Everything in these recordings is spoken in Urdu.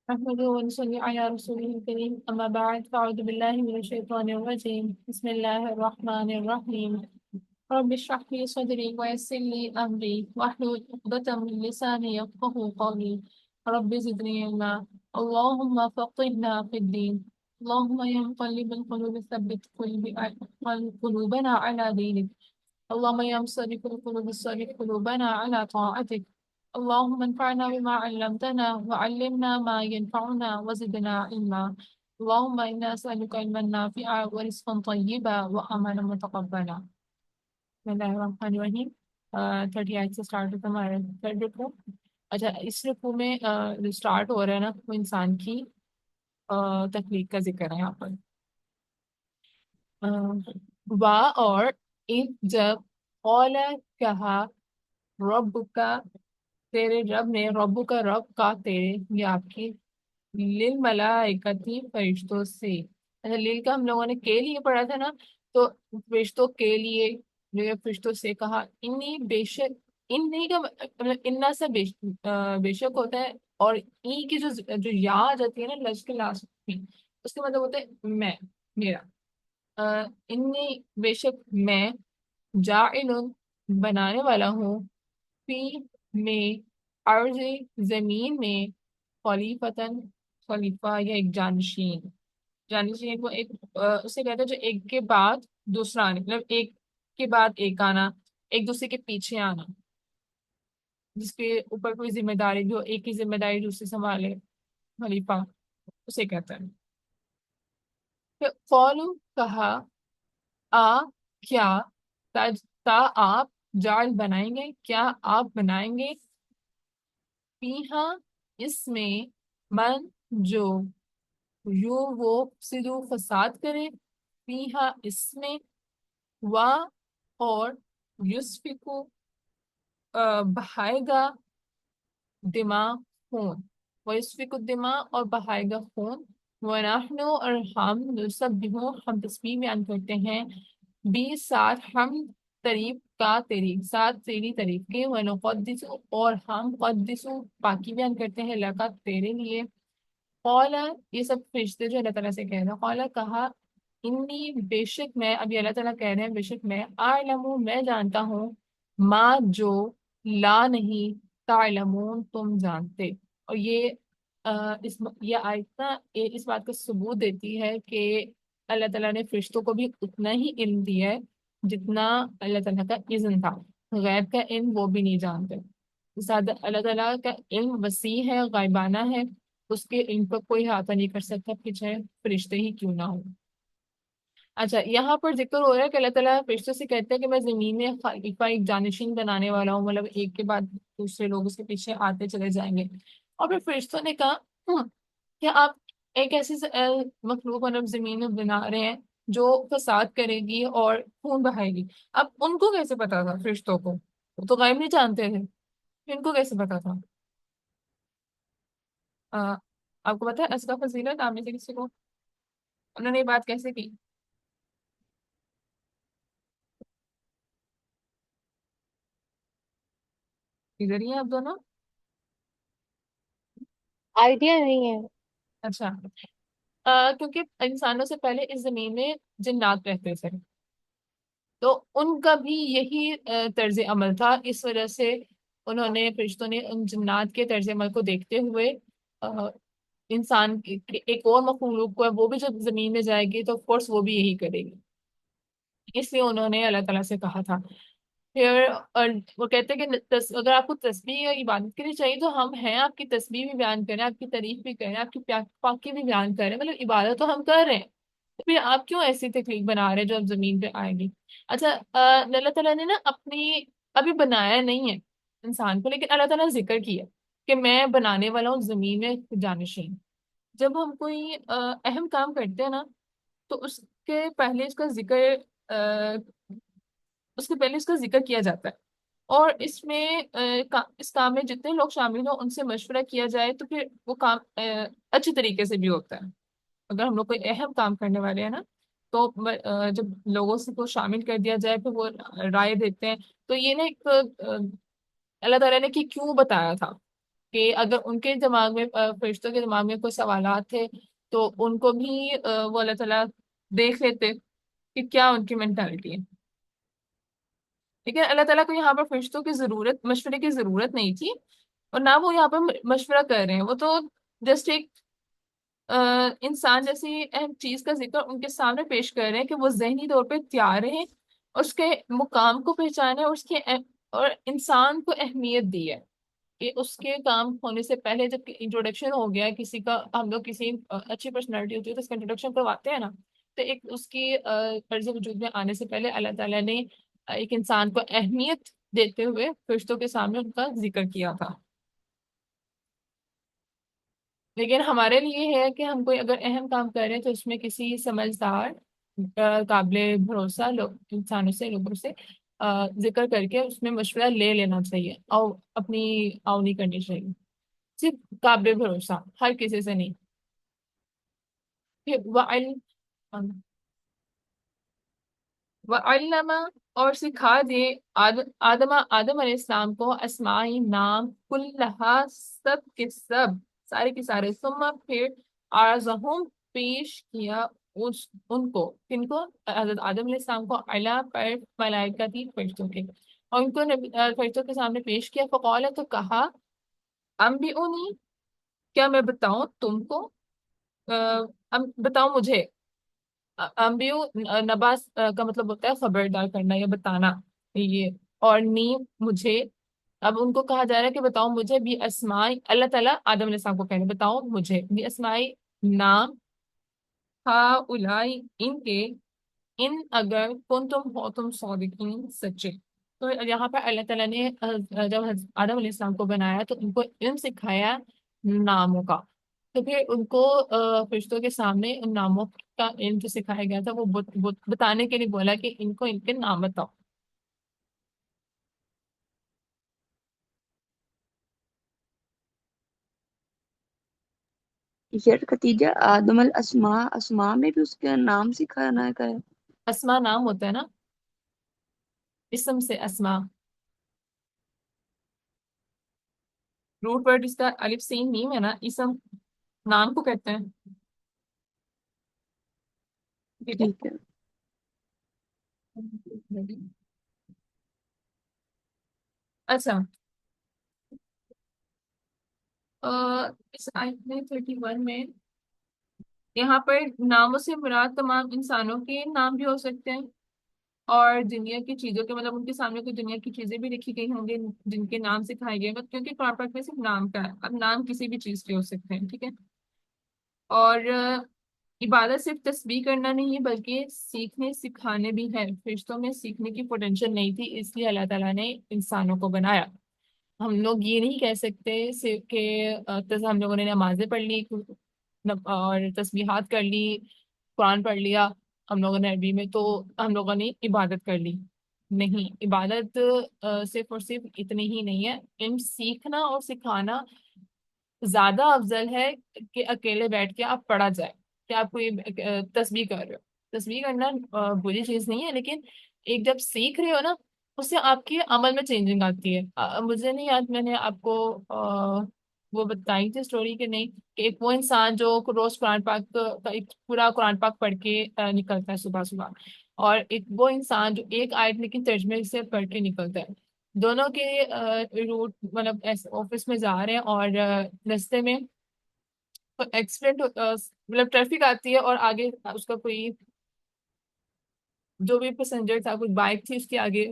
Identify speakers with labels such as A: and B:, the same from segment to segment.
A: أحمده ونصلي على رسوله الكريم أما بعد فأعوذ بالله من الشيطان الرجيم بسم الله الرحمن الرحيم رب اشرح لي صدري ويسر لي أمري واحلل عقدة من لساني يفقهوا قولي رب زدني علما اللهم فقهنا في الدين اللهم يا مقلب القلوب ثبت قلوبنا على دينك اللهم يا مصرف القلوب صرف قلوبنا على طاعتك اللهم انفعنا بما علمتنا وعلمنا ما ينفعنا وزدنا علما اللهم إنا نسألك علما نافعا ورزقا طيبا وعملا متقبلا بسم اللہ الرحمن الرحیم 38 سے اسٹارٹ ہوتا ہے ہمارا تھرڈ رکوع. اچھا اس رکوع میں جو اسٹارٹ ہو رہا ہے نا وہ انسان کی تخلیق کا ذکر ہے یہاں پر. وا اور ایک جب قال کہا رب کا تیرے رب نے رب کا رب کا تیرے یہ آپ کی للملائکتی فرشتوں سے. اچھا لیل کا ہم لوگوں نے کے لیے پڑھا تھا نا تو فرشتوں کے لیے جو ہے فرشتوں سے کہا انی بے شک انی کا مطلب انا سے بے شک ہوتا ہے اور ای کی جو یا آ جاتی ہے نا لفظ کے لاسٹ میں اس کا مطلب ہوتا ہے میں میرا. انی بے شک میں جاعل بنانے والا ہوں فی میں عرض زمین میں خلیفتاً خلیفہ یا ایک جانشین. جانشین کو ایک اسے کہتے ہیں جو ایک کے بعد دوسرا آنا مطلب ایک کے بعد ایک آنا ایک دوسرے کے پیچھے آنا جس کے اوپر کوئی ذمہ داری جو ایک کی ذمہ داری دوسری سنبھالے خلیفہ اسے کہتا ہے. پھر قولو کہا آ کیا تا آپ جال بنائیں گے کیا آپ بنائیں گے فیہا اس میں من جو یو وہ سدو فساد کرے فیہا اس میں وا اور یسفکو بہائے گا دماغ خون وہ یسفکو دماغ اور بہائے گا خون ونحن اور ہم نسبح ہم تسبیح بیان کرتے ہیں بھی ساتھ ہم تعریف کا تیری ساتھ تیری تعریف کے ونقدس اور ہم قدس پاکی بیان کرتے ہیں لگا تیرے لیے. قال یہ سب فرشتے جو اللہ تعالیٰ سے کہہ رہے ہیں قال کہا انی بے شک میں ابھی اللہ تعالیٰ کہہ رہے ہیں بے شک میں اعلم میں جانتا ہوں ما جو لا نہیں تعلمون تم جانتے. اور یہ یہ آیت نا اس بات کا ثبوت دیتی ہے کہ اللہ تعالیٰ نے فرشتوں کو بھی اتنا ہی علم دیا ہے جتنا اللہ تعالیٰ کا اذن تھا. غیب کا علم وہ بھی نہیں جانتے. زیادہ اللہ تعالیٰ کا علم وسیع ہے غائبانہ ہے اس کے علم پر کوئی احاطہ نہیں کر سکتا کہ چاہے فرشتے ہی کیوں نہ ہو. اچھا یہاں پر ذکر ہو رہا ہے کہ اللہ تعالیٰ فرشتوں سے کہتے ہیں کہ میں زمین میں خلیفہ ایک جانشین بنانے والا ہوں مطلب ایک کے بعد دوسرے لوگ اس کے پیچھے آتے چلے جائیں گے. اور پھر فرشتوں نے کہا کہ آپ ایک ایسی مخلوق مطلب زمین میں بنا رہے ہیں جو فساد کرے گی اور خون بہائے گی. اب ان کو کیسے پتا تھا فرشتوں کو وہ تو غیب نہیں جانتے تھے ان کو کیسے پتا تھا؟ آپ کو پتا ہے اسقا فضیلت آپ میں سے کسی کو انہوں نے یہ بات کیسے کی؟ ادھر ہی ہیں آپ دونوں؟
B: آئیڈیا نہیں ہے.
A: اچھا کیونکہ انسانوں سے پہلے اس زمین میں جنات رہتے تھے تو ان کا بھی یہی طرز عمل تھا. اس وجہ سے انہوں نے فرشتوں نے ان جنات کے طرز عمل کو دیکھتے ہوئے انسان ایک اور مخلوق کو ہے وہ بھی جب زمین میں جائے گی تو آف کورس وہ بھی یہی کرے گی. اس لیے انہوں نے اللہ تعالیٰ سے کہا تھا. پھر وہ کہتے ہیں کہ اگر آپ کو تسبیح یا عبادت کے لیے چاہیے تو ہم ہیں آپ کی تسبیح بھی بیان کریں آپ کی تعریف بھی کریں آپ کی پاکی بھی بیان کریں مطلب عبادت تو ہم کر رہے ہیں تو پھر آپ کیوں ایسی تخلیق بنا رہے ہیں جو اب زمین پہ آئے گی. اچھا اللہ تعالیٰ نے نا اپنی ابھی بنایا نہیں ہے انسان کو لیکن اللہ تعالیٰ نے ذکر کیا کہ میں بنانے والا ہوں زمین میں جانشین. جب ہم کوئی اہم کام کرتے ہیں نا تو اس کے پہلے اس کا ذکر اس کے پہلے اس کا ذکر کیا جاتا ہے اور اس میں اس کام میں جتنے لوگ شامل ہوں ان سے مشورہ کیا جائے تو پھر وہ کام اچھے طریقے سے بھی ہوتا ہے. اگر ہم لوگ کوئی اہم کام کرنے والے ہیں نا تو جب لوگوں سے کو شامل کر دیا جائے پھر وہ رائے دیتے ہیں تو یہ نا ایک اللہ تعالیٰ نے کہ کیوں بتایا تھا کہ اگر ان کے دماغ میں فرشتوں کے دماغ میں کوئی سوالات تھے تو ان کو بھی وہ اللہ تعالیٰ دیکھ لیتے کہ کیا ان کی مینٹالٹی ہے. لیکن اللہ تعالیٰ کو یہاں پر فرشتوں کی ضرورت، مشورے کی ضرورت نہیں تھی، اور نہ وہ یہاں پر مشورہ کر رہے ہیں. وہ تو جسٹ ایک انسان جیسی اہم چیز کا ذکر ان کے سامنے پیش کر رہے ہیں کہ وہ ذہنی طور پہ تیار رہیں، اس کے مقام کو پہچانے، اور اس کے اور انسان کو اہمیت دی ہے کہ اس کے کام ہونے سے پہلے جب انٹروڈکشن ہو گیا کسی کا، ہم لوگ کسی اچھی پرسنالٹی ہوتی ہے تو اس کا انٹروڈکشن کرواتے ہیں نا. تو ایک اس کی عرض وجود میں آنے سے پہلے اللہ تعالیٰ نے ایک انسان کو اہمیت دیتے ہوئے فرشتوں کے سامنے ان کا ذکر کیا تھا. لیکن ہمارے لیے ہے کہ ہم کوئی اگر اہم کام کر رہے ہیں تو اس میں کسی سمجھدار قابل بھروسہ لوگ، انسانوں سے، لوگوں سے ذکر کر کے اس میں مشورہ لے لینا چاہیے، اور اپنی آؤ نہیں کرنی چاہیے. صرف قابل بھروسہ، ہر کسی سے نہیں. پھر وَعَلَّمَ، اور سکھا دے آدم علیہ السلام کو اسمائی نام کلہا، سب کے سب، سارے کے سارے. ثم پھر عرضہم، پیش کیا ان کو، کن کو؟ حضرت آدم علیہ السلام کو، علا پر ملائکہ تھی، فرشتوں کے، اور ان کو فرشتوں کے سامنے پیش کیا. فقال، تو کہا، انبئونی، کیا میں بتاؤں تم کو، بتاؤ مجھے. امبیو نباس کا مطلب ہوتا ہے خبردار کرنا یا بتانا یہ، اور نیم مجھے. اب ان کو کہا جا رہا ہے کہ بتاؤ مجھے بھی اسمائی، اللہ تعالیٰ آدم علیہ السلام کو کہہ رہے ہیں بتاؤ مجھے بھی اسمائی نام، ہا الائی، ان کے، ان اگر کن تم ہو تم صادقین، سچے. تو یہاں پر اللہ تعالیٰ نے جب آدم علیہ السلام کو بنایا تو ان کو علم سکھایا ناموں کا. تو پھر ان کو فرشتوں کے سامنے ان ناموں کا علم جو سکھایا گیا تھا وہ بتانے کے لیے بولا کہ ان کو ان کے نام بتاؤ.
C: یار ختیجہ، آدم الاسماء، اسماء میں بھی اس کا نام سکھانا کا ہے؟
A: اسما نام ہوتا ہے نا، اسم سے اسما. روٹ ورڈ اس کا الف سین میم ہے نا، اسم نام کو کہتے ہیں. ٹھیک ہے.
C: ٹھیک ہے.
A: اچھا، اس آیت میں 31 میں یہاں پر ناموں سے مراد تمام انسانوں کے نام بھی ہو سکتے ہیں، اور دنیا کی چیزوں کے، مطلب ان کے سامنے کوئی دنیا کی چیزیں بھی لکھی گئی ہوں گی جن کے نام سکھائے گئے، بس کیونکہ قرآن پاک میں صرف نام کا ہے. اب نام کسی بھی چیز کے ہو سکتے ہیں، ٹھیک ہے. اور عبادت صرف تسبیح کرنا نہیں ہے بلکہ سیکھنے سکھانے بھی ہے. فرشتوں میں سیکھنے کی پوٹینشیل نہیں تھی، اس لیے اللہ تعالیٰ نے انسانوں کو بنایا. ہم لوگ یہ نہیں کہہ سکتے صرف کہ ہم لوگوں نے نمازیں پڑھ لی اور تسبیحات کر لی، قرآن پڑھ لیا ہم لوگوں نے عربی میں تو ہم لوگوں نے عبادت کر لی. نہیں، عبادت صرف اور صرف اتنی ہی نہیں ہے. علم سیکھنا اور سکھانا زیادہ افضل ہے کہ اکیلے بیٹھ کے آپ پڑھا جائے کہ آپ کوئی تسبیح کر رہے ہو. تسبیح کرنا بری چیز نہیں ہے، لیکن ایک جب سیکھ رہے ہو نا اس سے آپ کے عمل میں چینجنگ آتی ہے. مجھے نہیں یاد میں نے آپ کو وہ بتائی تھی اسٹوری کہ نہیں، کہ ایک وہ انسان جو روز قرآن پاک کا ایک پورا قرآن پاک پڑھ کے نکلتا ہے صبح صبح، اور ایک وہ انسان جو ایک آیت لیکن ترجمے سے پڑھ کے نکلتا ہے. دونوں کے روٹ مطلب آفس میں جا رہے ہیں، اور رستے میں ایکسیڈنٹ مطلب ٹریفک آتی ہے، اور آگے اس کا کوئی جو بھی پیسنجر تھا، کوئی بائک تھی اس کے آگے،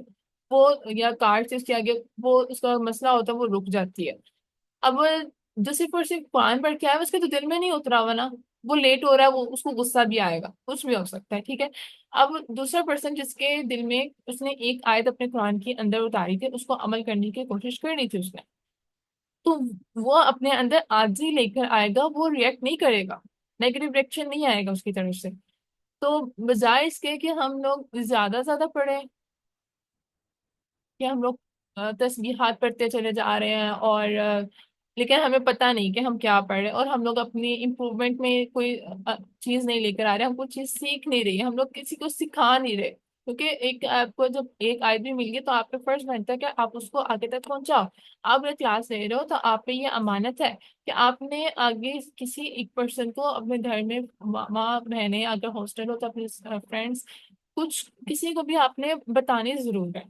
A: وہ یا کار تھی اس کے آگے، وہ اس کا مسئلہ ہوتا ہے وہ رک جاتی ہے. اب جو صرف اور صرف قرآن پڑھ کے آیا اس کے تو دل میں نہیں اترا ہوا نا، وہ لیٹ ہو رہا ہے، وہ اس کو غصہ بھی آئے گا، کچھ بھی ہو سکتا ہے، ٹھیک ہے. اب دوسرا پرسن جس کے دل میں اس نے ایک آیت اپنے قرآن کے اندر اتاری تھی، اس کو عمل کرنے کی کوشش کرنی تھی اس نے، تو وہ اپنے اندر آجزی لے کر آئے گا، وہ ریئیکٹ نہیں کرے گا، نیگیٹو ریئیکشن نہیں آئے گا اس کی طرف سے. تو بجائے اس کے کہ ہم لوگ زیادہ زیادہ پڑھیں، کہ ہم لوگ تسبیحات پڑھتے چلے جا رہے ہیں، اور لیکن ہمیں پتہ نہیں کہ ہم کیا پڑھ رہے ہیں، اور ہم لوگ اپنی امپروومنٹ میں کوئی چیز نہیں لے کر آ رہے، ہم کوئی چیز سیکھ نہیں رہی، ہم لوگ کسی کو سکھا نہیں رہے. کیونکہ ایک آپ کو جب ایک آیت بھی مل گئی تو آپ پہ فرض بنتا ہے کہ آپ اس کو آگے تک پہنچاؤ. آپ اگر کلاس لے رہے ہو تو آپ پہ یہ امانت ہے کہ آپ نے آگے کسی ایک پرسن کو اپنے گھر میں، ماں بہنیں اگر ہاسٹل ہو تو اپنے فرینڈس، کچھ کسی کو بھی آپ نے بتانے ضرور ہے.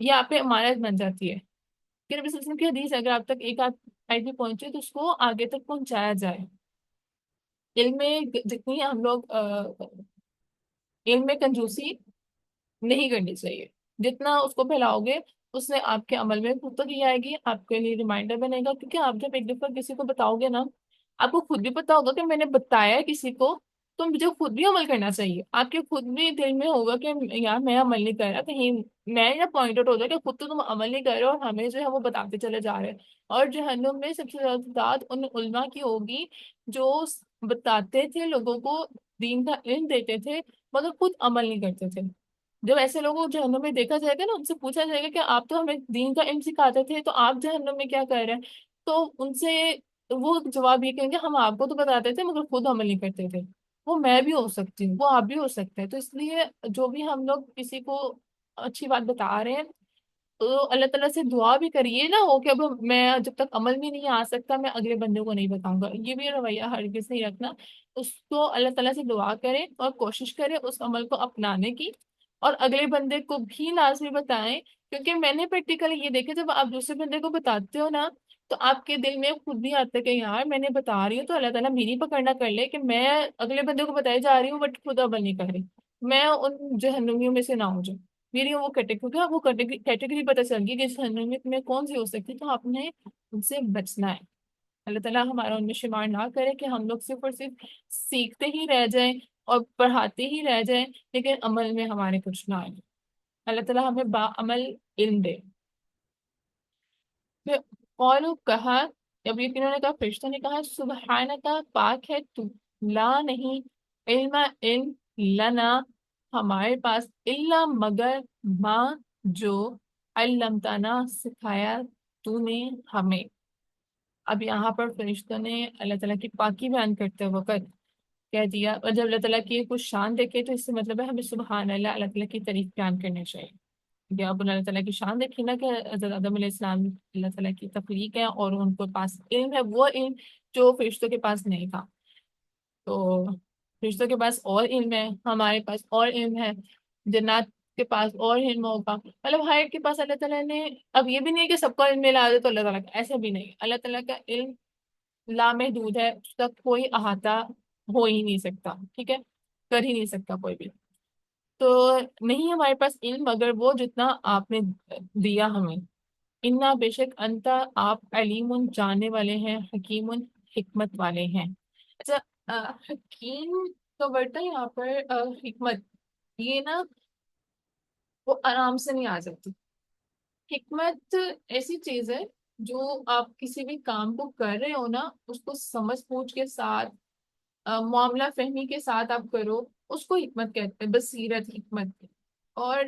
A: یہ آپ پہ امانت بن جاتی ہے کہ نبی صلی اللہ علیہ وسلم کی حدیث ہے، اگر آپ تک ایک آیت بھی پہنچے تو اس کو آگے تک پہنچایا جائے. علم میں جتنی ہم لوگ علم میں کنجوسی نہیں کرنی چاہیے. جتنا اس کو پھیلاؤ گے اس سے آپ کے عمل میں پختگی آئے گی، آپ کے لیے ریمائنڈر بنے گا. کیونکہ آپ جب ایک دفعہ کسی کو بتاؤ گے نا، آپ کو خود بھی پتا ہوگا کہ میں نے بتایا ہے کسی کو، تو مجھے خود بھی عمل کرنا چاہیے. آپ کے خود بھی دل میں ہوگا کہ یار میں عمل نہیں کر رہا، کہیں میں یا پوائنٹ آؤٹ ہو جائے کہ خود تو تم عمل نہیں کر رہے اور ہمیں جو ہے وہ بتاتے چلے جا رہے ہیں. اور جہنم میں سب سے زیادہ تعداد ان علماء کی ہوگی جو بتاتے تھے لوگوں کو، دین کا علم دیتے تھے، مگر خود عمل نہیں کرتے تھے. جب ایسے لوگوں کو جہنم میں دیکھا جائے گا نا، ان سے پوچھا جائے گا کہ آپ تو ہمیں دین کا علم سکھاتے تھے تو آپ جہنم میں کیا کر رہے ہیں، تو ان سے وہ جواب یہ کہیں گے ہم آپ کو تو بتاتے تھے مگر خود عمل نہیں کرتے تھے. وہ میں بھی ہو سکتی ہوں، وہ آپ بھی ہو سکتے ہیں. تو اس لیے جو بھی ہم لوگ کسی کو اچھی بات بتا رہے ہیں تو اللہ تعالیٰ سے دعا بھی کریے نا ہو کہ اب میں جب تک عمل میں نہیں آ سکتا میں اگلے بندے کو نہیں بتاؤں گا. یہ بھی رویہ ہرگز نہیں رکھنا. اس کو اللہ تعالیٰ سے دعا کرے اور کوشش کرے اس عمل کو اپنانے کی، اور اگلے بندے کو بھی لازمی بتائیں. کیونکہ میں نے پریکٹیکلی یہ دیکھا جب آپ دوسرے بندے کو بتاتے ہو نا تو آپ کے دل میں خود بھی آتا ہے کہ یار میں نے بتا رہی ہوں تو اللہ تعالیٰ میری پکڑنا کر لے کہ میں اگلے بندے کو بتائی جا رہی ہوں بٹ خود عمل نہیں کر رہی، میں ان جہنمیوں میں سے نہ ہو جاؤں. میری وہ کیٹیگری، وہ کیٹیگری پتہ چل گئی کہ جہنمیت میں کون سی ہو سکتی. تو آپ نے ان سے بچنا ہے. اللہ تعالیٰ ہمارا ان میں شمار نہ کرے کہ ہم لوگ صرف اور صرف سیکھتے ہی رہ جائیں اور پڑھاتے ہی رہ جائیں لیکن عمل میں ہمارے کچھ نہ آئے. اللہ تعالیٰ ہمیں باعمل علم دے. پھر قولوا کہا، اب یہ تینوں نے کہا، فرشتوں نے کہا سبحانک پاک ہے تو، لا نہیں، علم لنا ہمارے پاس، الا مگر ما جو علمتنا سکھایا تو نے ہمیں. اب یہاں پر فرشتوں نے اللہ تعالیٰ کی پاکی بیان کرتے وقت کہہ دیا، اور جب اللہ تعالیٰ کی کچھ شان دیکھے تو اس سے مطلب ہے ہمیں سبحان اللہ، اللہ تعالیٰ کی تعریف بیان کرنی چاہیے. یا اب اللہ تعالیٰ کی شان دیکھی نا کہ حضرت آدم علیہ السلام اللہ تعالیٰ کی تخلیق ہے اور ان کے پاس علم ہے، وہ علم جو فرشتوں کے پاس نہیں تھا. تو فرشتوں کے پاس اور علم ہے، ہمارے پاس اور علم ہے، جنات کے پاس اور علم ہوگا. مطلب ہر ایک کے پاس اللہ تعالیٰ نے، اب یہ بھی نہیں ہے کہ سب کا علم ملا دے تو اللہ تعالیٰ کا، ایسا بھی نہیں. اللہ تعالیٰ کا علم لامحدود ہے، اس تک کوئی احاطہ ہو ہی نہیں سکتا، ٹھیک ہے، کر ہی نہیں سکتا کوئی بھی. تو نہیں ہمارے پاس علم مگر وہ جتنا آپ نے دیا ہمیں. انا بے شک انتا آپ، علیم جاننے والے ہیں، حکیم حکمت والے ہیں. اچھا، حکیم کا ورڈ ہے یہاں پر حکمت، یہ نا وہ آرام سے نہیں آ سکتی. حکمت ایسی چیز ہے جو آپ کسی بھی کام کو کر رہے ہو نا اس کو سمجھ بوجھ کے ساتھ، معاملہ فہمی کے ساتھ آپ کرو، اس کو حکمت کہتے ہیں، بصیرت، حکمت. اور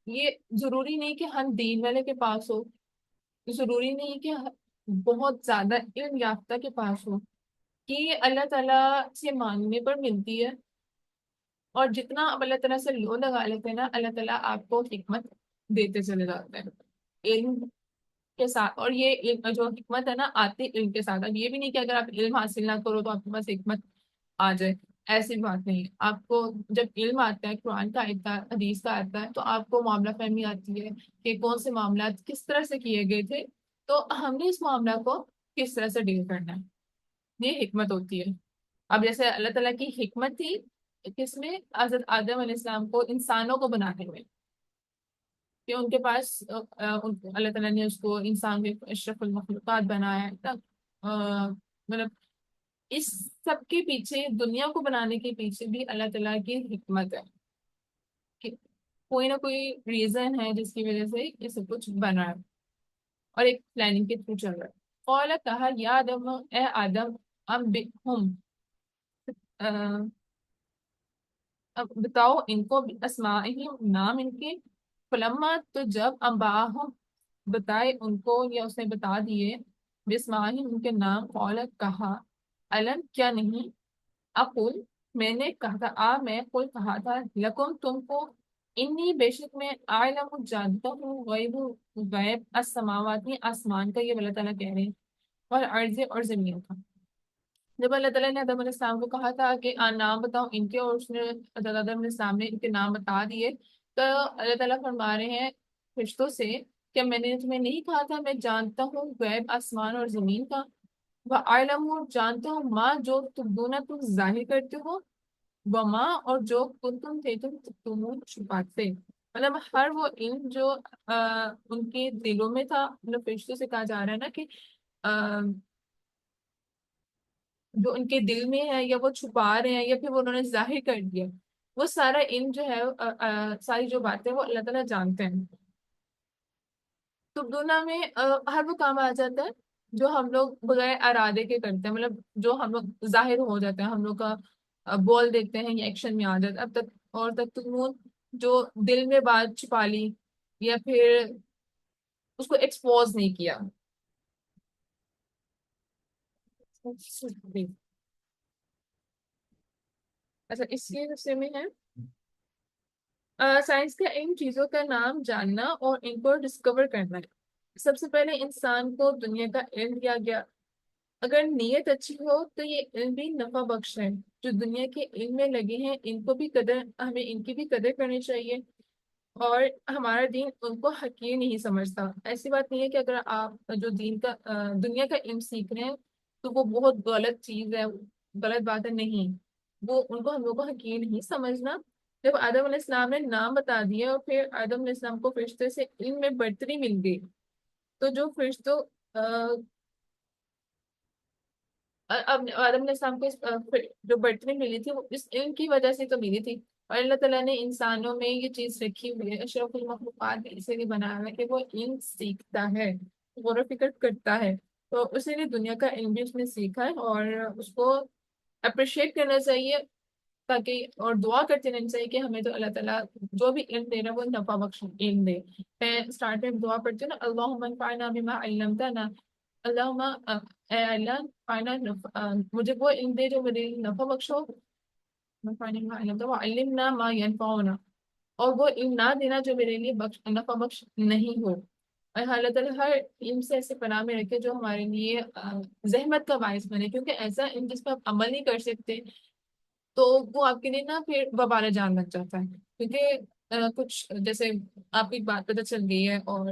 A: یہ ضروری نہیں کہ ہم دین والے کے پاس ہو، ضروری نہیں کہ بہت زیادہ علم یافتہ کے پاس ہو، کہ یہ اللہ تعالیٰ سے مانگنے پر ملتی ہے. اور جتنا آپ اللہ تعالیٰ سے لو لگا لیتے ہیں نا اللہ تعالیٰ آپ کو حکمت دیتے چلے جاتے ہیں علم کے ساتھ. اور یہ جو حکمت ہے نا آتی علم کے ساتھ. اب یہ بھی نہیں کہ اگر آپ علم حاصل نہ کرو تو آپ کے پاس حکمت آ جائے، ایسی بات نہیں. آپ کو جب علم آتا ہے، قرآن کا آتا ہے، حدیث کا آتا ہے، تو آپ کو معاملہ فہمی آتی ہے کہ کون سے معاملات کس طرح سے کیے گئے تھے، تو ہم نے اس معاملہ کو کس طرح سے ڈیل کرنا ہے. یہ حکمت ہوتی ہے. اب جیسے اللہ تعالیٰ کی حکمت تھی کس میں، حضرت آدم علیہ السلام کو انسانوں کو بنانے میں، کہ ان کے پاس اللہ تعالیٰ نے اس کو انسان کے اشرف المخلوقات بنایا ہے تب. مطلب اس سب کے پیچھے، دنیا کو بنانے کے پیچھے بھی اللہ تعالیٰ کی حکمت ہے کہ کوئی نہ کوئی ریزن ہے جس کی وجہ سے یہ سب کچھ بنا ہے اور ایک پلاننگ کے تھرو چل رہا ہے. قال کہا یا آدم، اے آدم، اب ہم اب بتاؤ ان کو اسماءہم، نام ان کے. فلما، تو جب انباہم بتائے ان کو یا اس نے بتا دیے، بسماہم ان کے نام، قال کہا، علم کیا نہیں، اقول میں نے کہا تھا، میں قل کہا تھا، لکم تم کو، انی بے شک میں اعلم جانتا ہوں غیب السماوات میں آسمان کا، یہ اللہ تعالیٰ کہہ رہے ہیں، اور عرض اور زمین کا۔ جب اللہ تعالیٰ نے آدم علیہ السلام کو کہا تھا کہ نام بتاؤ ان کے، اور اس نے حضرت آدم علیہ السلام نے ان کے نام بتا دیے، تو اللہ تعالیٰ فرما رہے ہیں فرشتوں سے، کیا میں نے تمہیں نہیں کہا تھا میں جانتا ہوں غیب آسمان اور زمین کا؟ وَأَعْلَمُ جانتا ہوں ماں جو تم ظاہر کرتے ہو، وما اور جو تم تھے تم چھپاتے، مطلب ہر وہ علم جو ان کے دلوں میں تھا، مطلب فرشتوں سے کہا جا رہا ہے نا کہ جو ان کے دل میں ہے یا وہ چھپا رہے ہیں یا پھر وہ انہوں نے ظاہر کر دیا، وہ سارا علم جو ہے ساری جو باتیں وہ اللہ تعالیٰ جانتے ہیں۔ تو دنیا میں ہر وہ کام آ جاتا ہے جو ہم لوگ بغیر ارادے کے کرتے ہیں، مطلب جو ہم لوگ ظاہر ہو جاتا ہے، ہم لوگ کا بول دیتے ہیں یا ایکشن میں آ جاتا ہے اب تک، اور تک تم جو دل میں بات چھپا لی یا پھر اس کو ایکسپوز نہیں کیا۔ اچھا اس کے حصے میں ہے سائنس کا ان چیزوں کا نام جاننا اور ان کو ڈسکور کرنا ہے۔ سب سے پہلے انسان کو دنیا کا علم دیا گیا، اگر نیت اچھی ہو تو یہ علم بھی نفع بخش ہے۔ جو دنیا کے علم میں لگے ہیں ان کو بھی قدر، ہمیں ان کی بھی قدر کرنی چاہیے، اور ہمارا دین ان کو حقیر نہیں سمجھتا۔ ایسی بات نہیں ہے کہ اگر آپ جو دین کا دنیا کا علم سیکھ رہے ہیں تو وہ بہت غلط چیز ہے، غلط بات ہے، نہیں، وہ ان کو ہم لوگ کو حقیر نہیں سمجھنا۔ جب آدم علیہ السلام نے نام بتا دیا اور پھر آدم علیہ السلام کو فرشتے سے علم میں برتری مل گئی، تو جو فرشتوں اب آدم علیہ السلام کو جو برتری ملی تھی وہ اس علم کی وجہ سے تو ملی تھی، اور اللہ تعالیٰ نے انسانوں میں یہ چیز رکھی ہوئی ہے، اشرف المخلوقات بھی اسے لیے بنایا ہوا ہے کہ وہ علم سیکھتا ہے، غور و فکر کرتا ہے، تو اسی لیے دنیا کا علم بھی اس نے سیکھا ہے، اور اس کو اپریشیٹ کرنا چاہیے، تاکہ اور دعا کرتے رہنا چاہیے کہ ہمیں تو اللہ تعالیٰ جو بھی علم دے رہا ہے وہ نفع بخش علم دے۔ میں اسٹارٹ میں دعا پڑھتی ہوں نا، اللہم انفعنا بما علمتنا، اللہم اے اللہ مجھے وہ علم دے جو میرے لیے نفع بخش ہو، وعلمنا ما ينفعنا، اور وہ علم نہ دینا جو میرے لیے نفع بخش نہیں ہو، اور اللہ تعالیٰ ہر علم سے ایسے پناہ میں رکھے جو ہمارے لیے زحمت کا باعث بنے، کیونکہ ایسا علم جس پہ آپ عمل نہیں کر سکتے تو وہ آپ کے لیے نا پھر وبال جان لگ جاتا ہے، کیونکہ کچھ جیسے آپ کو ایک بات پتہ چل گئی ہے اور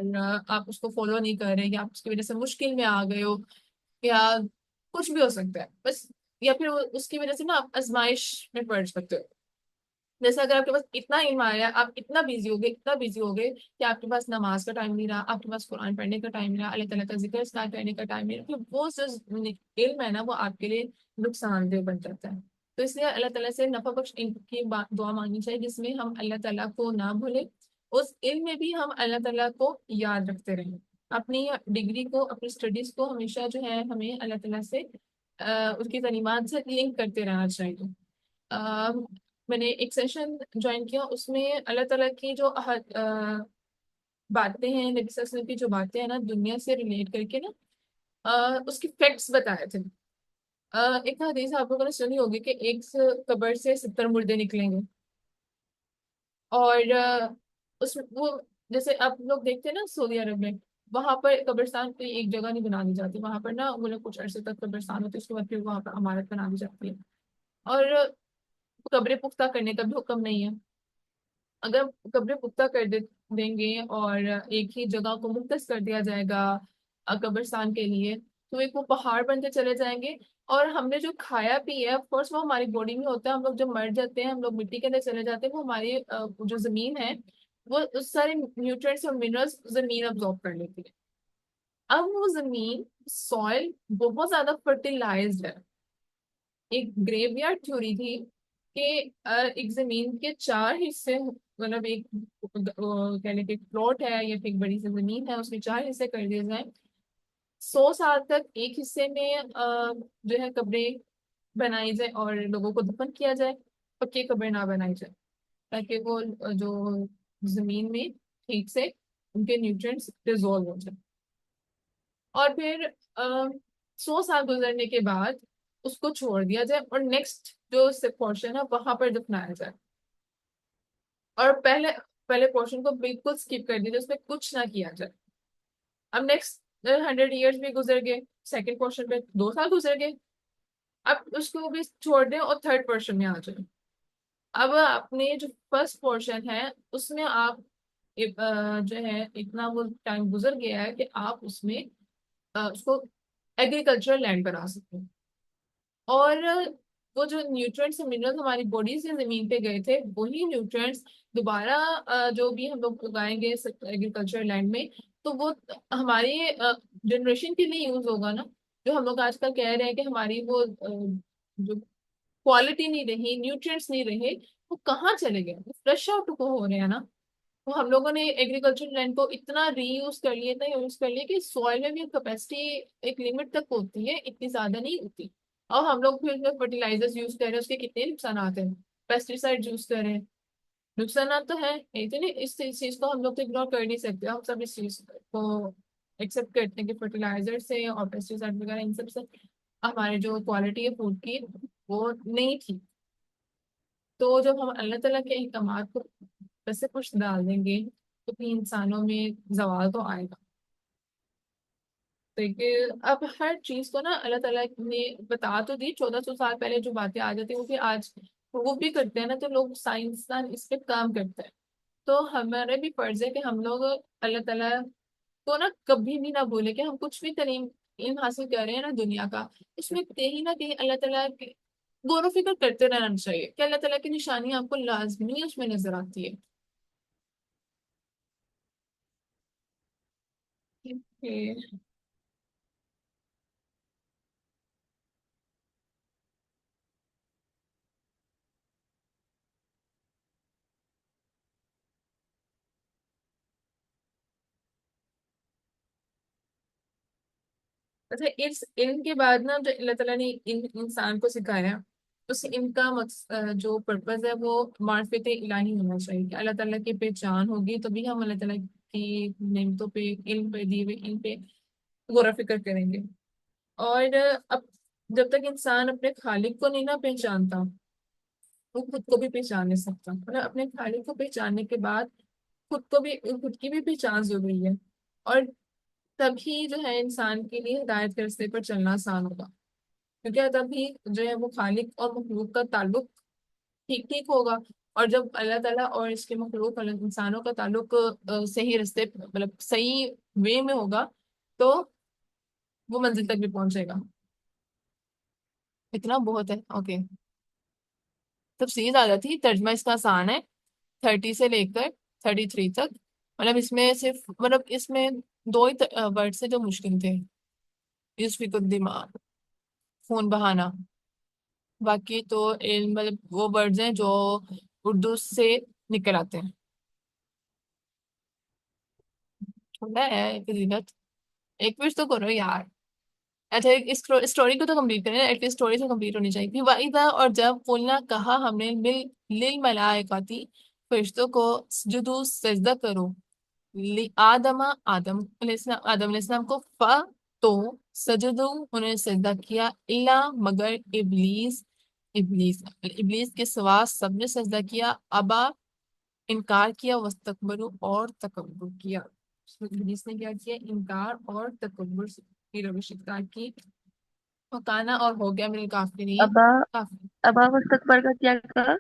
A: آپ اس کو فالو نہیں کر رہے، یا آپ اس کی وجہ سے مشکل میں آ گئے ہو، یا کچھ بھی ہو سکتا ہے بس، یا پھر اس کی وجہ سے نا آپ آزمائش میں پڑ سکتے ہو۔ جیسے اگر آپ کے پاس اتنا علم آیا، آپ اتنا بزی ہو گئے، اتنا بزی ہو گئے کہ آپ کے پاس نماز کا ٹائم نہیں رہا، آپ کے پاس قرآن پڑھنے کا ٹائم نہیں رہا، اللہ تعالیٰ کا ذکر اسٹارٹ کرنے کا ٹائم نہیں رہا، پھر وہ جو علم ہے نا وہ آپ کے لیے نقصان دہ بن جاتا ہے۔ تو اس لیے اللہ تعالیٰ سے نفع بخش علم کی دعا مانگنی چاہیے جس میں ہم اللہ تعالیٰ کو نہ بھولیں، اس علم میں بھی ہم اللہ تعالیٰ کو یاد رکھتے رہیں، اپنی ڈگری کو، اپنی اسٹڈیز کو ہمیشہ جو ہے ہمیں اللہ تعالیٰ سے اس کی تعلیمات سے لنک کرتے رہنا چاہیے۔ میں نے ایک سیشن جوائن کیا، اس میں اللہ تعالیٰ کی جو باتیں ہیں، نبی صلی اللہ علیہ وسلم کی جو باتیں ہیں نا دنیا سے ریلیٹ کر کے نا اس کی فیکٹس بتائے تھے۔ ایک حدیث آپ لوگوں نے سنی ہوگی کہ ایک قبر سے 70 مردے نکلیں گے، اور اس وہ جیسے آپ لوگ دیکھتے ہیں نا سعودی عرب میں، وہاں پر قبرستان پہ ایک جگہ نہیں بنا دی جاتی، وہاں پر نا وہ لوگ کچھ عرصے تک قبرستان ہوتے، اس کے بعد پھر وہاں پر عمارت بنا دی جاتی ہے، اور قبریں پختہ کرنے کا بھی حکم نہیں ہے۔ اگر قبریں پختہ دیں گے اور ایک ہی جگہ کو مختص کر دیا جائے گا قبرستان کے لیے، تو ایک وہ پہاڑ بنتے چلے جائیں گے، اور ہم نے جو کھایا پیا ہے آف کورس وہ ہماری باڈی میں ہوتا ہے، ہم لوگ جب مر جاتے ہیں ہم لوگ مٹی کے اندر چلے جاتے ہیں، وہ ہماری جو زمین ہے وہ اس سارے نیوٹرینٹس اور منرلس زمین ابزارب کر لیتی ہے۔ اب وہ زمین سوئل بہت زیادہ فرٹیلائزڈ ہے۔ ایک گریو یارڈ تھیوری تھی کہ ایک زمین کے 4 حصے، مطلب ایک کہہ لیں کہ پلاٹ ہے یا پھر ایک بڑی سی زمین ہے، اس میں 4 حصے کر دیے جائیں، 100 سال تک ایک حصے میں جو ہے قبریں بنائی جائے اور لوگوں کو دفن کیا جائے، پکی قبریں نہ بنائی جائے، تاکہ وہ جو زمین میں ٹھیک سے ان کے نیوٹرینٹس ڈیزولو ہو جائے، اور پھر 100 سال گزرنے کے بعد اس کو چھوڑ دیا جائے اور نیکسٹ جو پورشن ہے وہاں پر دفنایا جائے۔ اور پہلے پہلے پورشن کو بالکل اسکپ کر دیجیے، اس میں کچھ نہ کیا جائے. اب نیکسٹ 100 ایئرس بھی گزر گئے، سیکنڈ پورشن پہ 2 سال گزر گئے، اب اس کو بھی چھوڑ دیں اور تھرڈ پورشن میں آ جائیں. اب اپنے جو فرسٹ پورشن ہے اس میں آپ جو ہے اتنا وہ ٹائم گزر گیا ہے کہ آپ اس میں اس کو ایگریکلچرل لینڈ بنا سکتے ہیں. اور وہ جو نیوٹرینٹس منرل ہماری باڈی سے زمین پہ گئے تھے وہی نیوٹرینٹس دوبارہ جو بھی ہم لوگ اگائیں گے ایگریکلچر لینڈ میں تو وہ ہماری جنریشن کے لیے یوز ہوگا نا. جو ہم لوگ آج کل کہہ رہے ہیں کہ ہماری وہ جو کوالٹی نہیں رہی، نیوٹرینٹس نہیں رہے، وہ کہاں چلے گئے؟ فلش آؤٹ کو ہو رہے ہیں نا. تو ہم لوگوں نے ایگریکلچر لینڈ کو اتنا ری یوز کر لیا، اتنا یوز کر لیا کہ سوائل میں بھی کیپیسٹی ایک لمٹ تک ہوتی ہے، اتنی زیادہ نہیں ہوتی. اور ہم لوگ پھر فرٹیلائزر یوز کر رہے ہیں، اس کے کتنے نقصانات ہیں. پیسٹیسائڈ یوز کر رہے ہیں، نقصانات تو ہیں نہیں تو نہیں. اس چیز کو ہم لوگ تو اگنور کر نہیں سکتے. ہم سب اس چیز کو ایکسیپٹ کرتے ہیں کہ فرٹیلائزر سے اور پیسٹیسائڈ وغیرہ ان سب سے ہماری جو کوالٹی ہے فوڈ کی وہ نہیں تھی. تو جب ہم اللہ تعالیٰ کے احکامات کو بس سے کچھ ڈال دیں گے تو پھر انسانوں میں زوال تو آئے گا. دیکھیے اب ہر چیز کو نا اللہ تعالیٰ نے بتا تو دی، 1400 سال پہلے جو باتیں آ جاتی ہیں وہ پھر آج وہ بھی کرتے ہیں نا. تو لوگ سائنسدان اس پہ کام کرتے ہیں. تو ہمارے بھی فرض ہے کہ ہم لوگ اللہ تعالیٰ کو نا کبھی بھی نہ بھولے کہ ہم کچھ بھی تعلیم علم حاصل کر رہے ہیں نا دنیا کا، اس میں کہیں نہ کہیں اللہ تعالیٰ کے غور و فکر کرتے رہنا چاہیے کہ اللہ تعالیٰ کی نشانیاں آپ کو لازمی اس میں نظر آتی ہے. کہ اچھا اس علم کے بعد نا جو اللہ تعالیٰ نے انسان کو سکھایا اس علم کا جو پرپز ہے وہ معرفت الہی ہونا چاہیے کہ اللہ تعالیٰ کی پہچان ہوگی تبھی ہم اللہ تعالیٰ کی نعمتوں پہ علم پہ دیے ہوئے علم پہ غور و فکر کریں گے. اور اب جب تک انسان اپنے خالق کو نہیں نہ پہچانتا وہ خود کو بھی پہچان نہیں سکتا. مطلب اپنے خالق کو پہچاننے کے بعد خود کی بھی پہچان ضروری ہے. اور تبھی جو ہے انسان کے لیے ہدایت کے راستے پر چلنا آسان ہوگا، کیونکہ تبھی جو ہے وہ خالق اور مخلوق کا تعلق ٹھیک ٹھیک ہوگا. اور جب اللہ تعالیٰ اور اس کے مخلوق اور انسانوں کا تعلق صحیح راستے مطلب صحیح وے میں ہوگا تو وہ منزل تک بھی پہنچے گا. اتنا بہت ہے. اوکے تفصیل آ جاتی ہے. ترجمہ اس کا آسان ہے 30 سے لے کر 33 تک. مطلب اس میں صرف مطلب اس میں 2 ہی ورڈ سے جو مشکل تھے، یوسفک الدماء، خون بہانا. باقی تو علم مطلب وہ ورڈز ہیں جو اردو سے نکل آتے ہیں. چھوٹا ہے فضیلت، ایک پیج تو کرو یار. اچھا اس اسٹوری کو تو کمپلیٹ کریں، ایٹ لیسٹ اسٹوری تو کمپلیٹ ہونی چاہیے تھی. وَإِذَا اور جب قلنا کہا ہم نے للملائکتی فرشتوں کو سجدو سجدہ کرو آدم علیہ السلام کو تو سجدو انہوں نے سجدہ کیا الا مگر ابلیس کے سوا سب نے سجدہ کیا. ابا انکار کیا، واستکبروا اور تکبر کیا. ابلیس نے کیا کیا؟ انکار اور تکبر کی روش اختیار کی. وکانا اور ہو گیا من الکافرین
C: ابا
A: کافر.
C: ابا مستقبر کا کیا کہا؟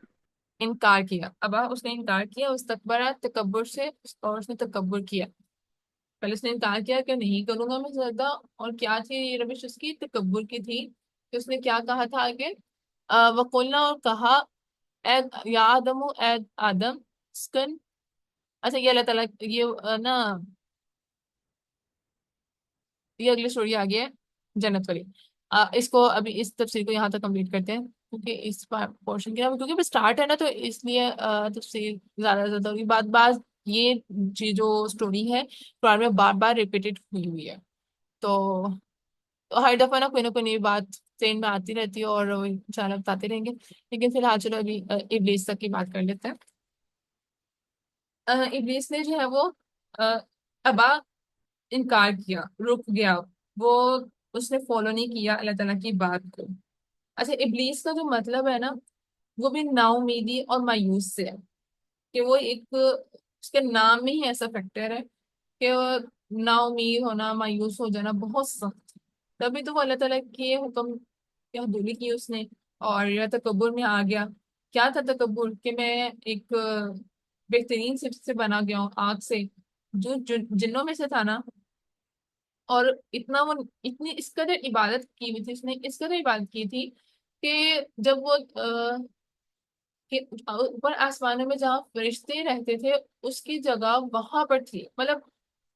A: انکار کیا. ابا اس نے انکار کیا، استکبرا تکبر سے اور اس نے تکبر کیا. پہلے اس نے انکار کیا کہ نہیں کروں گا میں سجدہ، اور کیا تھی یہ روش اس کی؟ تکبر کی تھی. کہ اس نے کیا کہا تھا آگے؟ وقلنا اور کہا اے یا آدم، اے آدم اسکن. اچھا یہ اللہ تعالیٰ یہ نا یہ اگلی اسٹوری آ گئی ہے جنت والی. اس کو ابھی اس تفسیر کو یہاں تک کمپلیٹ کرتے ہیں کیونکہ اس پورشن کے کیونکہ اسٹارٹ ہے نا تو اس لیے تفسیر زیادہ سے زیادہ ہوگی. بعض یہ چیز جو اسٹوری ہے قرآن میں بار بار ریپیٹڈ ہوئی ہوئی ہے. تو ہر دفعہ نہ کوئی نئی بات ذہن میں آتی رہتی ہے اور وہ انشاءاللہ بتاتے رہیں گے. لیکن فی الحال چلو ابھی ابلیس تک کی بات کر لیتے ہیں. ابلیس نے جو ہے وہ ابا انکار کیا، رک گیا، وہ اس نے فالو نہیں کیا اللہ تعالیٰ کی بات کو. اچھا ابلیس کا جو مطلب ہے نا وہ بھی نا امیدی اور مایوس سے ہے. کہ وہ ایک اس کے نام میں ہی ایسا فیکٹر ہے کہ نا امید ہونا، مایوس ہو جانا بہت سخت ہے۔ تبھی تو وہ اللہ تعالیٰ کے حکم کی حدوری کی اس نے، اور تکبر میں آ گیا۔ کیا تھا تکبر؟ کہ میں ایک بہترین سے بنا گیا ہوں آگ سے، جو جنوں میں سے تھا نا، اور اتنا وہ اتنی اس قدر عبادت کی ہوئی تھی، اس نے اس قدر عبادت کی تھی کہ جب وہ کہ اوپر آسمانوں میں جہاں فرشتے رہتے تھے اس کی جگہ وہاں پر تھی، مطلب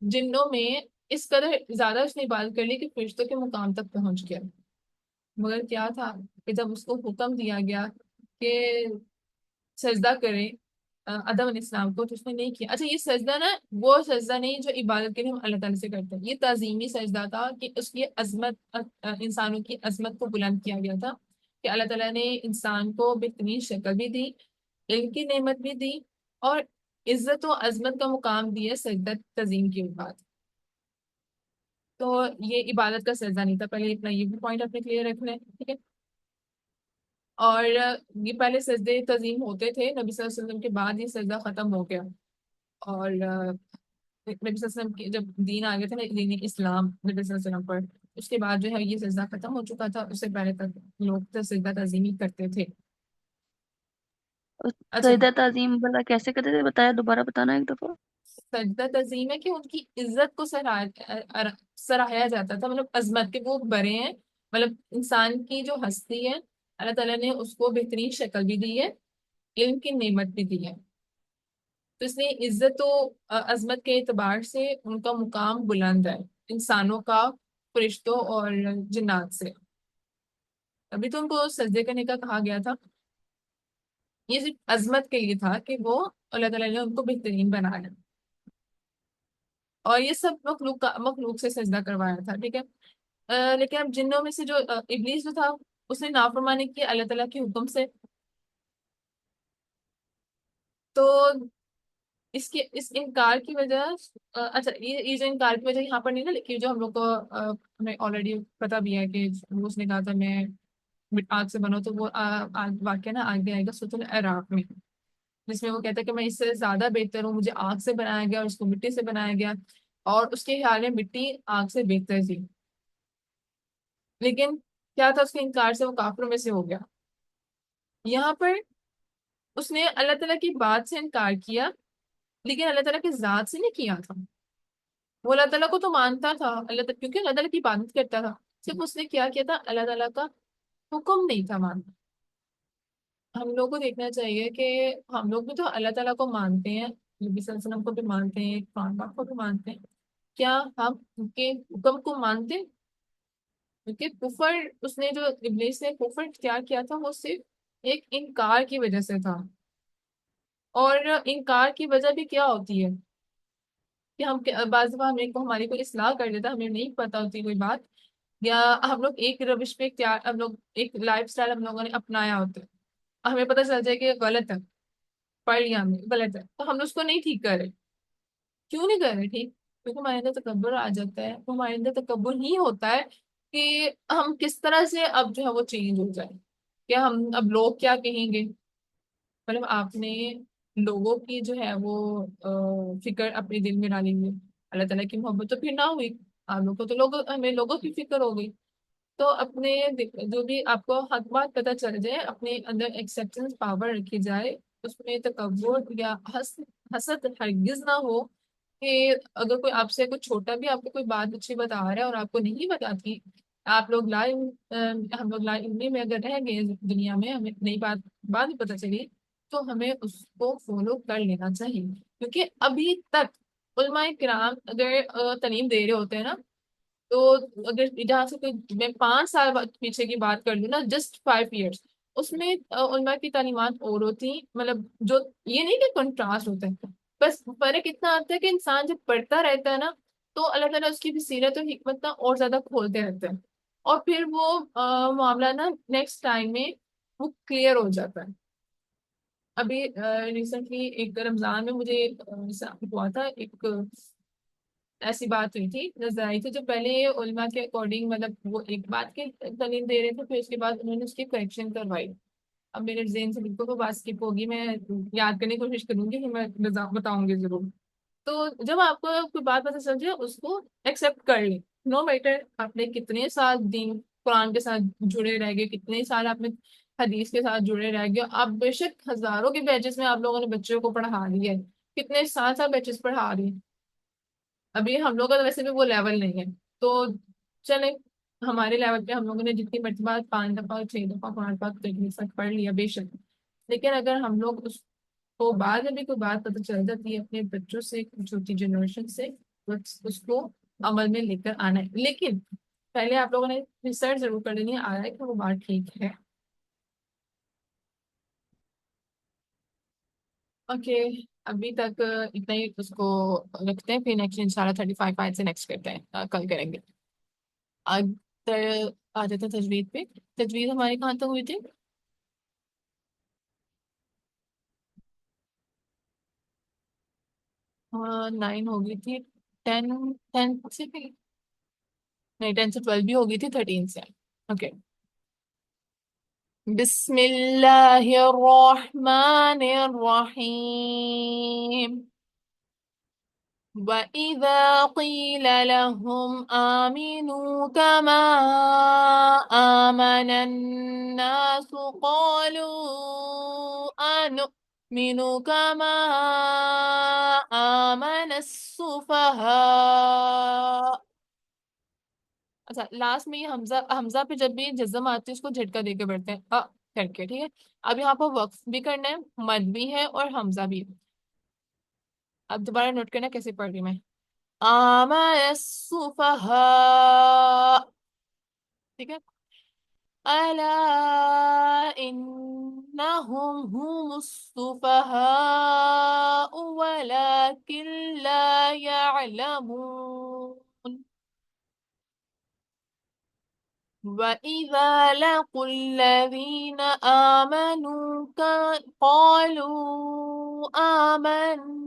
A: جنوں میں اس قدر زیادہ اس نے عبادت کر لی کہ فرشتوں کے مقام تک پہنچ گیا۔ مگر کیا تھا کہ جب اس کو حکم دیا گیا کہ سجدہ کرے آدم علیہ السلام کو، تو اس نے نہیں کیا۔ اچھا، یہ سجدہ نا وہ سجدہ نہیں جو عبادت کے لیے ہم اللہ تعالیٰ سے کرتے ہیں، یہ تعظیمی سجدہ تھا کہ اس کی عظمت انسانوں کی عظمت کو بلند کیا گیا تھا، کہ اللہ تعالیٰ نے انسان کو بہترین شکل بھی دی، علم کی نعمت بھی دی، اور عزت و عظمت کا مقام دیا سجدہ تعظیم کے بعد۔ تو یہ عبادت کا سجدہ نہیں تھا، پہلے اتنا یہ بھی پوائنٹ اپنے کلیئر رکھ لیں، ٹھیک ہے؟ اور یہ پہلے سجدے تعظیم ہوتے تھے، نبی صلی اللہ علیہ وسلم کے بعد یہ سجدہ ختم ہو گیا، اور نبی صلی اللہ علیہ وسلم کے جب دین آ گیا تھا نا، دین اسلام نبی صلی اللہ علیہ وسلم پر، اس کے بعد جو ہے یہ سجدہ ختم ہو چکا تھا، اس سے پہلے تک لوگ تو سجدہ تعظیم ہی کرتے تھے۔ اچھا،
C: سجدہ تعظیم بلا کیسے کرتے تھے؟ بتایا، دوبارہ بتانا ایک دفعہ۔
A: سجدہ تعظیم ہے کہ ان کی عزت کو سراہا جاتا تھا، مطلب عظمت کے وہ بڑے ہیں، مطلب انسان کی جو ہستی ہے اللہ تعالیٰ نے اس کو بہترین شکل بھی دی ہے، علم کی نعمت بھی دی ہے، تو اس لیے عزت و عظمت کے اعتبار سے ان کا مقام بلند ہے انسانوں کا، فرشتوں اور جنات سے، ابھی تو ان کو سجدے کرنے کا کہا گیا تھا۔ یہ صرف عظمت کے لیے تھا کہ وہ اللہ تعالیٰ نے ان کو بہترین بنایا، اور یہ سب مخلوق سے سجدہ کروایا تھا، ٹھیک ہے؟ لیکن اب جنوں میں سے جو ابلیس جو تھا، اس نے نافرمانی کی اللہ تعالیٰ کے حکم سے، تو اس انکار کی وجہ اچھا، یہ جو انکار کی وجہ یہاں پر نہیں نا لکھی، جو ہم لوگ کو ہمیں آلریڈی پتا بھی ہے کہ اس نے کہا تھا میں آگ سے بنو، تو وہ واقعہ نا آگے آئے گا سورۃ الاعراف میں، جس میں وہ کہتا ہے کہ میں اس سے زیادہ بہتر ہوں، مجھے آگ سے بنایا گیا اور اس کو مٹی سے بنایا گیا، اور اس کے خیال میں مٹی آگ سے بہتر تھی، لیکن کیا تھا، اس کے انکار سے وہ کافروں میں سے ہو گیا۔ یہاں پر اس نے اللہ تعالیٰ کی بات سے انکار کیا، لیکن اللہ تعالیٰ کی ذات سے نہیں کیا تھا۔ وہ اللہ تعالیٰ کو تو مانتا تھا، اللہ تعالیٰ کیونکہ اللہ تعالیٰ کی عبادت کرتا تھا، صرف اس نے کیا کیا تھا، اللہ تعالیٰ کا حکم نہیں تھا مانتا۔ ہم لوگ کو دیکھنا چاہیے کہ ہم لوگ بھی تو اللہ تعالیٰ کو مانتے ہیں، نبی صلی اللہ علیہ وسلم کو بھی مانتے ہیں، قرآن پاک کو بھی مانتے ہیں، کیا ہم ان کے حکم کو مانتے ہیں؟ کیونکہ کفر، اس نے جو ابلیس نے کفر اختیار کیا تھا وہ صرف ایک انکار کی وجہ سے تھا، اور انکار کی وجہ بھی کیا ہوتی ہے کہ ہم بعض دفعہ ہماری کوئی اصلاح کر دیتا، ہمیں نہیں پتہ ہوتی کوئی بات، یا ہم لوگ ایک روش پہ اختیار، ہم لوگ ایک لائف اسٹائل ہم لوگوں نے اپنایا ہوتا ہے، ہمیں پتہ چل جائے کہ غلط ہے، پڑھ لیا ہم نے غلط ہے، تو ہم اس کو نہیں ٹھیک کر رہے۔ کیوں نہیں کر رہے ٹھیک؟ کیونکہ ہمارے اندر تکبر آ جاتا ہے، تو ہمارے اندر تکبر ہی ہوتا ہے کہ ہم کس طرح سے اب جو ہے وہ چینج ہو جائے، کہ ہم اب لوگ کیا کہیں گے، مطلب آپ نے لوگوں کی جو ہے وہ فکر اپنے دل میں ڈالیں گے، اللہ تعالیٰ کی محبت تو پھر نہ ہوئی، آپ لوگ کو تو ہمیں لوگوں کی فکر ہو گئی، تو اپنے جو بھی آپ کو حق بات پتہ چل جائے، اپنے اندر ایکسیپٹنس پاور رکھی جائے، اس میں تکبر یا حسد ہرگز نہ ہو، کہ اگر کوئی آپ سے کچھ چھوٹا بھی آپ کو کوئی بات اچھی بتا رہا ہے اور آپ کو نہیں بتاتی، آپ لوگ ہم لوگ لا علمی میں اگر رہ گئے دنیا میں، ہمیں نئی بات بھی پتہ چلی، تو ہمیں اس کو فالو کر لینا چاہیے، کیونکہ ابھی تک علماء کرام اگر تعلیم دے رہے ہوتے ہیں نا، تو اگر جہاں سے کوئی میں 5 سال پیچھے کی بات کر لوں نا، جسٹ 5 ایئرس، اس میں علماء کی تعلیمات اور ہوتی، مطلب جو یہ نہیں کہ کنٹراسٹ ہوتا ہے، بس فرق اتنا آتا ہے کہ انسان جب پڑھتا رہتا ہے نا، تو اللہ تعالیٰ اس کی بصیرت اور حکمت نا اور زیادہ کھولتے رہتے ہیں، اور پھر وہ معاملہ نا نیکسٹ ٹائم میں وہ کلیئر ہو جاتا ہے۔ ابھی ریسنٹلی ایک رمضان میں مجھے ہوا تھا، ایک ایسی بات ہوئی تھی، نظر آئی تھی، جو پہلے علماء کے اکارڈنگ مطلب وہ ایک بات کی تعلیم دے رہے تھے، پھر اس کے بعد انہوں نے اس کی کریکشن کروائی، اب میرے ذہن سے بالکل وہ بات اسکپ ہوگی، میں یاد کرنے کی کوشش کروں گی کہ میں بتاؤں گی ضرور. تو جب آپ کو کوئی بات پتہ چل جائے اس کو ایکسپٹ کر لیں. نو میٹر آپ نے کتنے سال دین قرآن کے ساتھ جڑے رہ گئے، کتنے سال آپ نے حدیث کے ساتھ جڑے رہ گئے، آپ بے شک ہزاروں کے بیچز میں آپ لوگوں نے بچوں کو پڑھا دیا ہے، کتنے سال سال بیچز پڑھا رہی ہیں. ابھی ہم لوگ کا تو ویسے بھی وہ لیول نہیں ہے. تو چلیں، ہمارے لیول پہ ہم لوگوں نے جتنی مرتبہ 5 دفعہ 6 دفعہ قرآن پاک تک پڑھ لیا بے شک. لیکن اگر ہم لوگ اس کو بعد میں بھی کوئی بات پتہ چل جاتی ہے اپنے بچوں سے، چھوٹی جنریشن سے، تو اس کو عمل میں لے کر آنا ہے. لیکن پہلے آپ لوگوں نے ریسرچ ضرور کر لینی ہے آ رہا ہے کہ وہ بات ٹھیک ہے. اوکے، ابھی تک اتنا ہی اس کو رکھتے ہیں، پھر نیکسٹ انشاءاللہ 35 آیت سے نیکسٹ کرتے ہیں، کل کریں گے. آج آ جاتے ہیں تجوید پہ. تجوید ہماری کہاں تک ہوئی تھی؟ 9 ہو گئی تھی. 10، 10 سے بھی نہیں، 10 سے 12 بھی ہو گئی تھی، 13 سے. اوکے. بسم اللہ الرحمن الرحیم. وَإِذَا قِيلَ لَهُمْ آمِنُوا كَمَا آمَنَ النَّاسُ قَالُوا أَنُؤْمِنُ كَمَا آمَنَ السُّفَهَاءُ. اچھا، لاسٹ میں یہ حمزہ حمزہ پہ جب بھی جزم آتی ہے اس کو جھٹکا دے کے بڑھتے ہیں کر کے، ٹھیک ہے. اب یہاں پر وقف بھی کرنا ہے، مد بھی ہے اور حمزہ بھی ہے. اب دوبارہ نوٹ کرنا کیسے پڑھ رہی میں. آمن السفہاء، ٹھیک ہے. الا انہم هم السفہاء ولکن لا يعلمون. وَإِذَا لَقُوا الَّذِينَ آمَنُوا قَالُوا آمَنَّا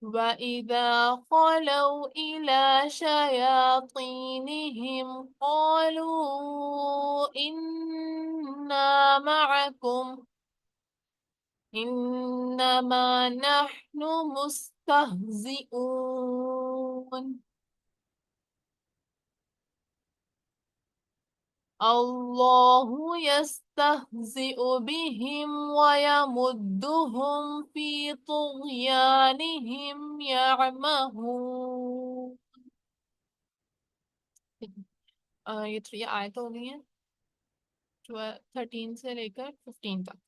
A: وَإِذَا خَلَوْا إِلَى شَيَاطِينِهِمْ قَالُوا إِنَّا مَعَكُمْ إِنَّمَا نَحْنُ مُسْتَهْزِئُونَ. اللہ یستہزئ بہم ویمدہم فی طغیانہم یعمہون. یہ 3 آیت ہو گئی ہیں 13 سے لے کر 15 تک.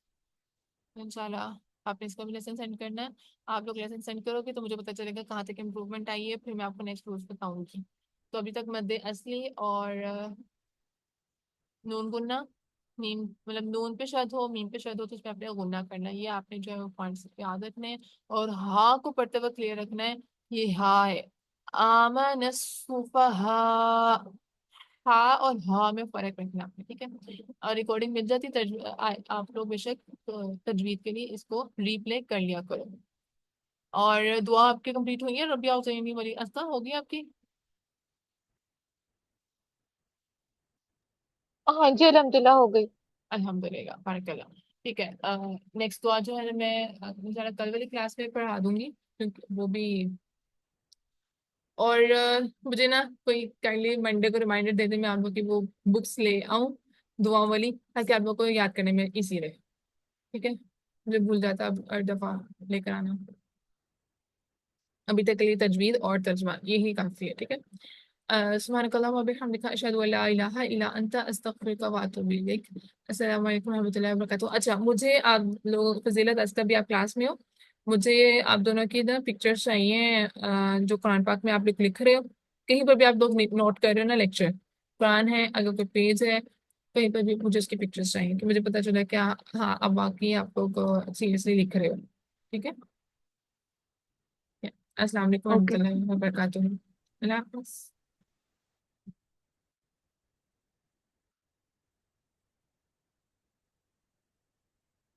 A: انشاءاللہ آپ نے اس کا بھی لیسن سینڈ کرنا ہے. آپ لوگ لیسن سینڈ کرو گے تو مجھے پتا چلے گا کہاں تک امپروومنٹ آئی ہے، پھر میں آپ کو نیکسٹ روز بتاؤں گی. تو ابھی تک مد اصلی اور نون گنا، میم مطلب نون پہ شد ہو میم پہ شد ہو تو اس پہ آپ نے گنا کرنا ہے. یہ آپ نے جو ہے وہ پوائنٹس یاد رکھنے ہیں. اور ہاں کو پڑھتے وقت کلیئر رکھنا ہے، یہ ہاں ہے. آمن السفہاء، ہاں اور ہاں میں فرق رکھنا آپ نے، ٹھیک ہے. اور ریکارڈنگ مل جاتی آپ لوگ بے شک تجوید کے لیے اس کو ری پلے کر لیا کرو. اور دعا آپ کی کمپلیٹ ہوئی ہے، ربی اوزینی والی استا ہوگی آپ کی؟
B: ہاں جی الحمدللہ ہو گئی.
A: الحمد للہ، بارک اللہ. ٹھیک ہے، نیکسٹ دعا جو ہے میں انشاءاللہ کل والی کلاس میں پڑھا دوں گی، کیونکہ وہ بھی. اور مجھے نا کوئی کائنڈلی منڈے کو ریمائنڈر دے دیں، میں آپ لوگ کی وہ بکس لے آؤں دعاؤں والی، تاکہ آپ لوگ کو یاد کرنے میں ایزی رہے. ٹھیک ہے، مجھے بھول جاتا اب ہر دفعہ لے کر آنا. ابھی تک کے لیے تجوید اور ترجمہ یہی کافی ہے. ٹھیک ہے. سبحانک اللہم و بحمدک، اشہد ان لا الہ الا انت، استغفرک و اتوب الیک. السلام علیکم و رحمۃ اللہ وبرکاتہ. اچھا، مجھے آپ لوگ فضیلت ازکر بھی آپ کلاس میں ہو، مجھے آپ دونوں کی نا پکچرز چاہیے جو قرآن پاک میں آپ لکھ رہے ہو. کہیں پر بھی آپ لوگ نوٹ کر رہے ہو نا لیکچر قرآن ہے، اگر کوئی پیج ہے کہیں پر بھی مجھے اس کی پکچرز چاہیے کہ مجھے پتا چلا کہ ہاں اب واقعی آپ لوگ سیریسلی لکھ رہے ہو. ٹھیک ہے. السلام علیکم و رحمۃ
B: اوکے.
A: اللہ وبرکاتہ. اللہ حافظ.